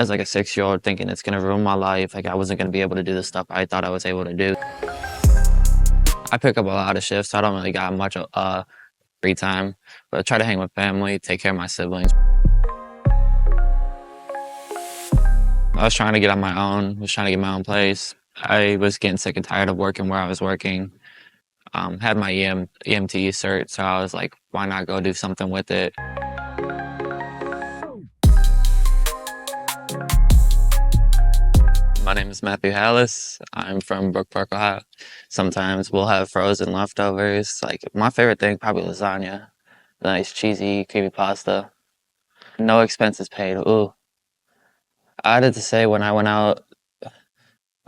as like a 6-year-old thinking it's gonna ruin my life. Like I wasn't gonna be able to do the stuff I thought I was able to do. I pick up a lot of shifts, so I don't really got much free time, but I try to hang with family, take care of my siblings. I was trying to get on my own, was trying to get my own place. I was getting sick and tired of working where I was working. Had my EMT cert, so I was like, why not go do something with it? My name is Matt Hallis. I'm from Brook Park, Ohio. Sometimes we'll have frozen leftovers. Like my favorite thing, probably lasagna. Nice cheesy, creamy pasta. No expenses paid. Ooh. I had to say when I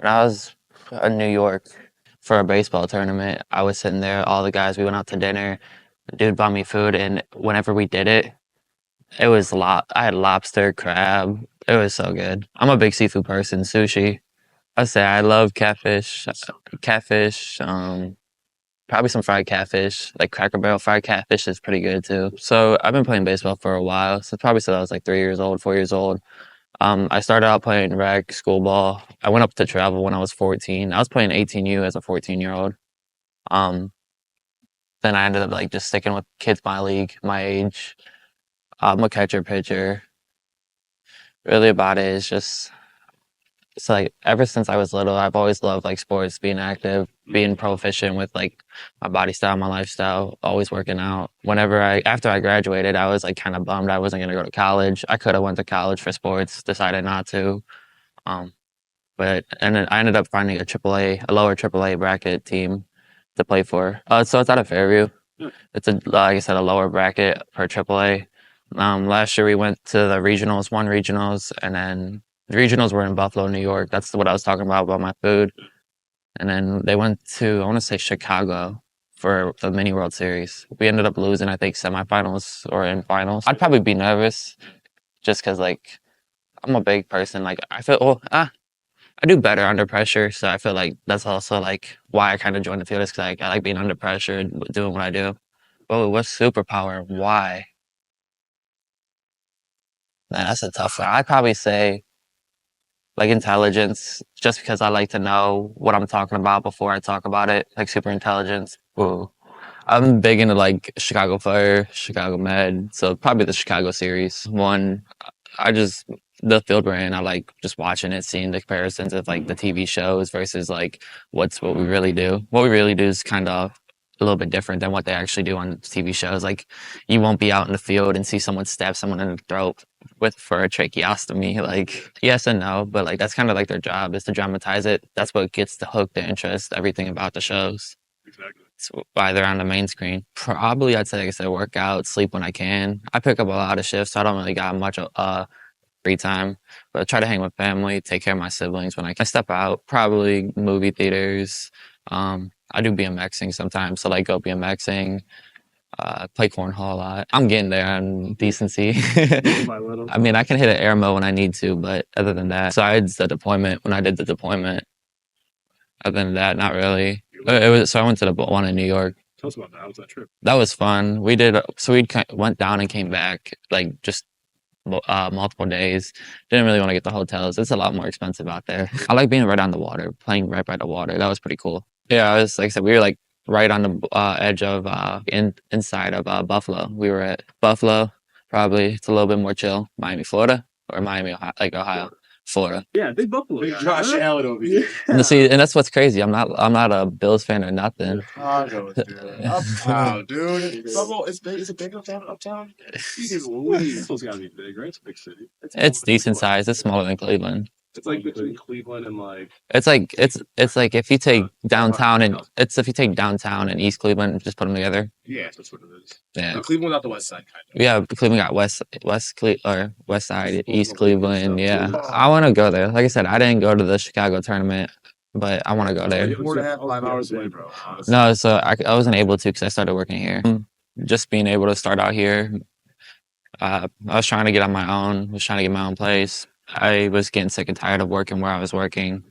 was in New York for a baseball tournament, I was sitting there, all the guys, we went out to dinner. The dude bought me food, and whenever we did it, it was I had lobster, crab. It was so good. I'm a big seafood person, sushi. I say I love catfish, probably some fried catfish, like Cracker Barrel fried catfish is pretty good too. So I've been playing baseball for a while. So probably since I was like 3 years old, 4 years old. I started out playing rec, school ball. I went up to travel when I was 14. I was playing 18U as a 14-year-old. Then I ended up like just sticking with kids my league, my age. I'm a catcher, pitcher. Really about it is just, it's like ever since I was little, I've always loved like sports, being active, being proficient with like my body style, my lifestyle, always working out. After I graduated, I was like kind of bummed I wasn't going to go to college. I could have went to college for sports, decided not to. And then I ended up finding a lower AAA bracket team to play for. So it's out of Fairview. It's like I said, a lower bracket for AAA. Last year we went to the regionals, won regionals, and then the regionals were in Buffalo, New York. That's what I was talking about my food. And then they went to, I want to say Chicago for the mini World Series. We ended up losing, I think, semifinals or in finals. I'd probably be nervous just because like I'm a big person. Like I do better under pressure. So I feel like that's also like why I kind of joined the field is because I like being under pressure and doing what I do. Oh, what's superpower? Why? Man, that's a tough one. I'd probably say like intelligence, just because I like to know what I'm talking about before I talk about it, like super intelligence. Ooh. I'm big into like Chicago Fire, Chicago Med, so probably the Chicago series. The field we're in, I like just watching it, seeing the comparisons of like the TV shows versus like what we really do. What we really do is kind of a little bit different than what they actually do on TV shows. Like you won't be out in the field and see someone stab someone in the throat for a tracheostomy. Like yes and no, but like that's kind of like their job is to dramatize it. That's what gets the hook, the interest, everything about the shows. Exactly. It's why they're on the main screen. Probably I'd say like I said, work out, sleep when I can. I pick up a lot of shifts, so I don't really got much free time, but I try to hang with family, take care of my siblings when I can. I step out, probably movie theaters. I do BMXing sometimes, so like go BMXing, play cornhole a lot. I'm getting there on decency. I mean, I can hit an air mode when I need to, but other than that, besides the deployment, when I did the deployment, other than that, not really. So I went to the one in New York. Tell us about that. How was that trip? That was fun. We went down and came back, like just multiple days. Didn't really want to get the hotels. It's a lot more expensive out there. I like being right on the water, playing right by the water. That was pretty cool. Yeah, like I said, we were like right on the edge of inside of Buffalo. We were at Buffalo. Probably it's a little bit more chill. Miami, Florida, or Miami, Ohio, like Ohio, Florida. Yeah, big Buffalo. Big Josh Allen over here. And that's what's crazy. I'm not a Bills fan or nothing. Chicago, dude. Uptown, dude. Buffalo, is it big uptown? It's supposed to be big, right? It's a big city. It's decent size. It's smaller than Cleveland. It's like between Cleveland and like. It's like if you take downtown and East Cleveland, just put them together. Yeah, that's what it is. Yeah. Cleveland out the west side, kind of. Yeah, Cleveland got west side, East Cleveland. Yeah, I want to go there. Like I said, I didn't go to the Chicago tournament, but I want to go there. 4.5, 5 hours away, bro. Honestly. No, so I wasn't able to because I started working here. Just being able to start out here, I was trying to get on my own. Was trying to get my own place. I was getting sick and tired of working where I was working.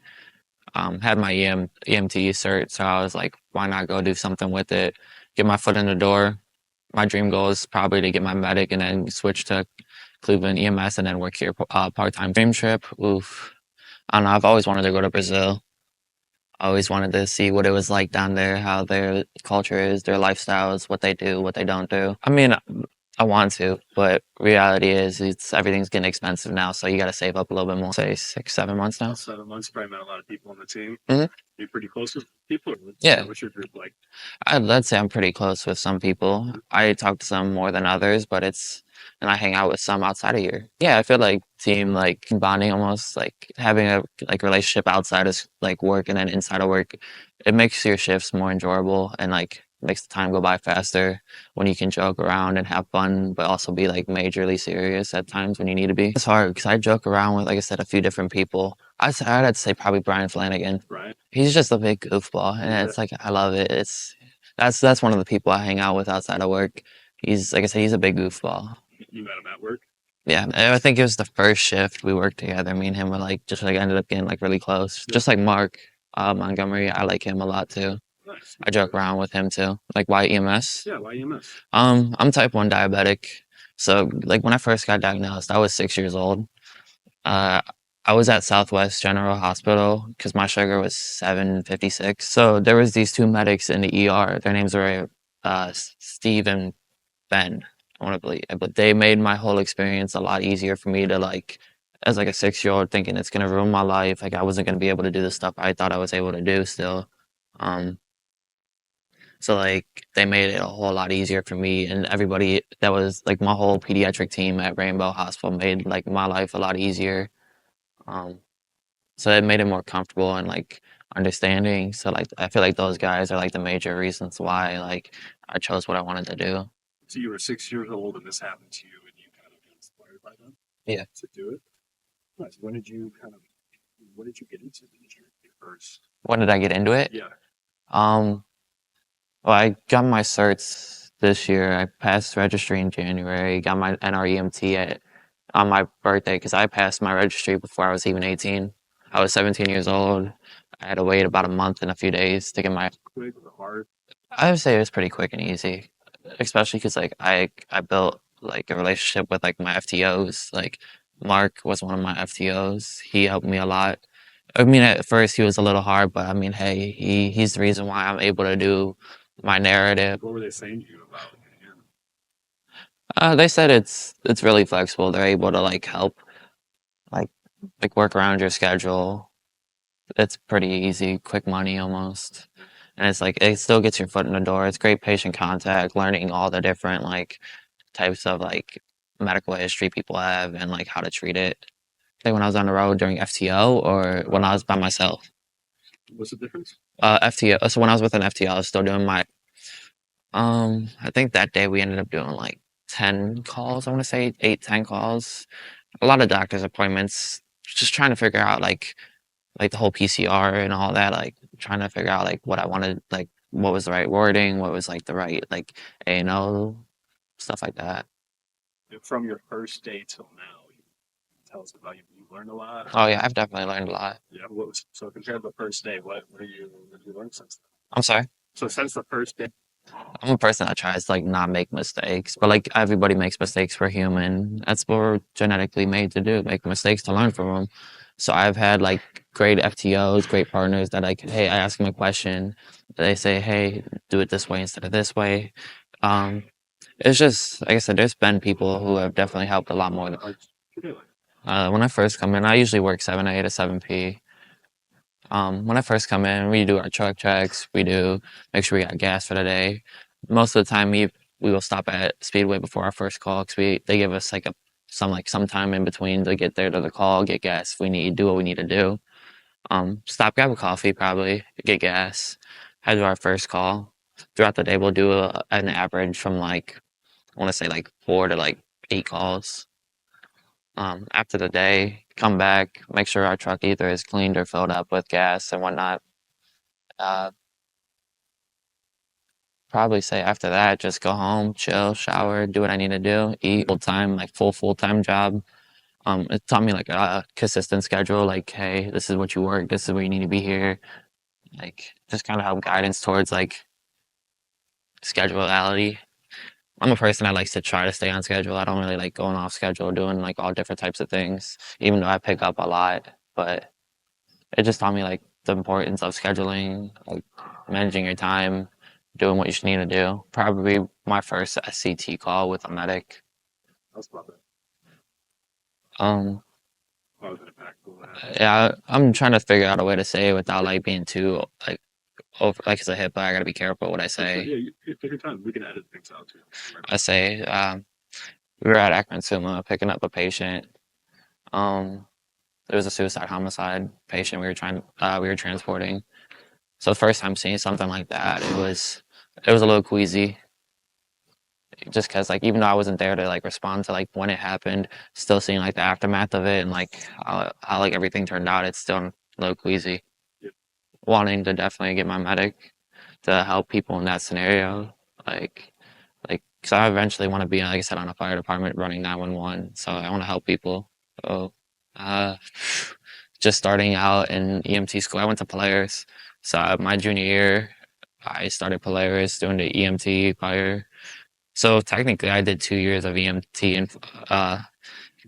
Had my EMT cert, so I was like, why not go do something with it? Get my foot in the door. My dream goal is probably to get my medic and then switch to Cleveland EMS and then work here part-time. Dream trip, oof. I don't know. I've always wanted to go to Brazil. I always wanted to see what it was like down there, how their culture is, their lifestyles, what they do, what they don't do. I mean, I want to, but reality is everything's getting expensive now, so you got to save up a little bit more. Say 6, 7 months now. 7 months, probably met a lot of people on the team. Mhm. You're pretty close with people? Yeah. What's your group like? I'd say I'm pretty close with some people. I talk to some more than others, but and I hang out with some outside of here. Yeah, I feel like team, like bonding almost, like having a like relationship outside of like work and then inside of work. It makes your shifts more enjoyable and like makes the time go by faster when you can joke around and have fun, but also be like majorly serious at times when you need to be. It's hard because I joke around with, like I said, a few different people. I'd have to say probably Brian Flanagan. Right. He's just a big goofball, and Yeah. it's like I love it. That's one of the people I hang out with outside of work. He's like I said, he's a big goofball. You met him at work? Yeah, and I think it was the first shift we worked together. Me and him were like just like ended up getting like really close. Just like Mark Montgomery, I like him a lot too. Nice. I joke around with him too. Like EMS. Yeah, EMS. I'm type 1 diabetic. So like when I first got diagnosed, I was 6 years old. I was at Southwest General Hospital because my sugar was 756. So there was these two medics in the ER. Their names were Steve and Ben. I want to believe, but they made my whole experience a lot easier for me to like, as like a 6-year-old, thinking it's gonna ruin my life. Like I wasn't gonna be able to do the stuff I thought I was able to do still. So like they made it a whole lot easier for me, and everybody that was like my whole pediatric team at Rainbow Hospital made like my life a lot easier. So it made it more comfortable and like understanding. So like I feel like those guys are like the major reasons why like I chose what I wanted to do. So you were 6 years old and this happened to you, and you kind of got inspired by them? Yeah. To do it? Nice. What did you get into the industry first? When did I get into it? Yeah. Well, I got my certs this year. I passed registry in January. Got my NREMT on my birthday because I passed my registry before I was even 18. I was 17 years old. I had to wait about a month and a few days to get my. Quick or hard? I would say it was pretty quick and easy, especially because like I built like a relationship with like my FTOs. Like Mark was one of my FTOs. He helped me a lot. I mean, at first he was a little hard, but I mean, hey, he's the reason why I'm able to do my narrative. What were they saying to you about him? They said it's really flexible. They're able to like help, like work around your schedule. It's pretty easy, quick money almost, and it's like it still gets your foot in the door. It's great patient contact, learning all the different like types of like medical history people have and like how to treat it. Like when I was on the road during FTO or when I was by myself. What's the difference? FTO. So when I was with an FTO, I was still doing my. I think that day we ended up doing like 10 calls. I want to say 8, 10 calls. A lot of doctor's appointments. Just trying to figure out like the whole PCR and all that. Like trying to figure out like what I wanted, like what was the right wording, what was like the right like A&O, stuff like that. From your first day till now, tell us about you learned a lot. Oh yeah, I've definitely learned a lot. Yeah. So compared to the first day, what have you learned since then? I'm sorry. So since the first day. I'm a person that tries to like not make mistakes, but like everybody makes mistakes. We're human. That's what we're genetically made to do, make mistakes to learn from them. So I've had like great FTOs, great partners that like, hey, I ask them a question, they say, hey, do it this way instead of this way. It's just like I said, there's been people who have definitely helped a lot more. When I first come in, I usually work 7 a to 7 p. When I first come in, we do our truck checks. We do make sure we got gas for the day. Most of the time, we will stop at Speedway before our first call because they give us like some time in between to get there to the call, get gas if we need, do what we need to do. Stop, grab a coffee, probably get gas. Head to our first call. Throughout the day, we'll do an average from like I want to say like 4 to like 8 calls. After the day, come back, make sure our truck either is cleaned or filled up with gas and whatnot. Probably say after that, just go home, chill, shower, do what I need to do, eat full-time, like full-time job. It taught me like a consistent schedule, like, hey, this is what you work, this is where you need to be here. Like, just kind of help guidance towards like schedulability. I'm a person that likes to try to stay on schedule. I don't really like going off schedule, doing like all different types of things, even though I pick up a lot. But it just taught me like the importance of scheduling, like managing your time, doing what you need to do. Probably my first SCT call with a medic. That's about it. Um, I was impactful. yeah, I'm trying to figure out a way to say it without like being too like over like it's a hip, but I gotta be careful what I say. Yeah, you take your time. We can edit things out too. I say, we were at Akron Suma picking up a patient. It was a suicide homicide patient we were transporting. So the first time seeing something like that, it was a little queasy. Just because like even though I wasn't there to like respond to like when it happened, still seeing like the aftermath of it and like how like everything turned out, it's still a little queasy. Yep. Wanting to definitely get my medic to help people in that scenario, like because I eventually want to be like I said on a fire department running 911, so I want to help people. So, uh, just starting out in EMT school, I went to Polaris. So my junior year, I started Polaris doing the EMT fire. So technically, I did 2 years of EMT, and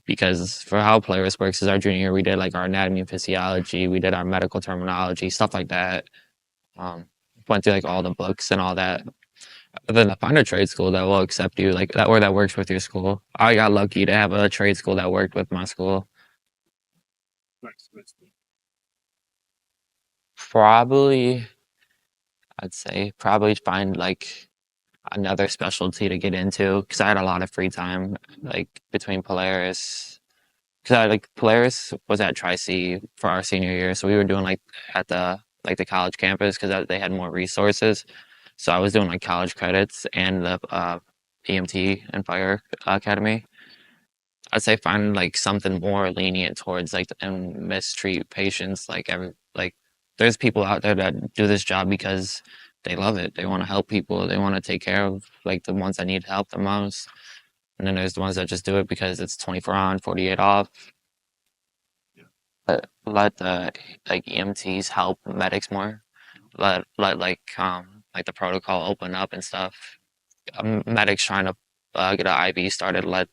because for how Polaris works is our junior year, we did like our anatomy and physiology, we did our medical terminology, stuff like that. Um, Went through like all the books and all that. Then find a trade school that will accept you, like that, or that works with your school. I got lucky to have a trade school that worked with my school. Nice. Probably, I'd say probably find like another specialty to get into because I had a lot of free time, like between Polaris. Because I like Polaris was at Tri-C for our senior year, so we were doing like at the college campus because they had more resources. So I was doing like college credits and the EMT and fire academy. I'd say find like something more lenient towards like and mistreat patients. Like there's people out there that do this job because they love it. They want to help people. They want to take care of like the ones that need help the most. And then there's the ones that just do it because it's 24 on, 48 off. But let the like EMTs help medics more. Let like the protocol open up and stuff. Medics trying to get an IV started. Let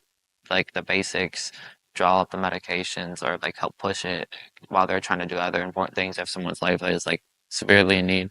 like the basics draw up the medications or like help push it while they're trying to do other important things if someone's life is like severely in need.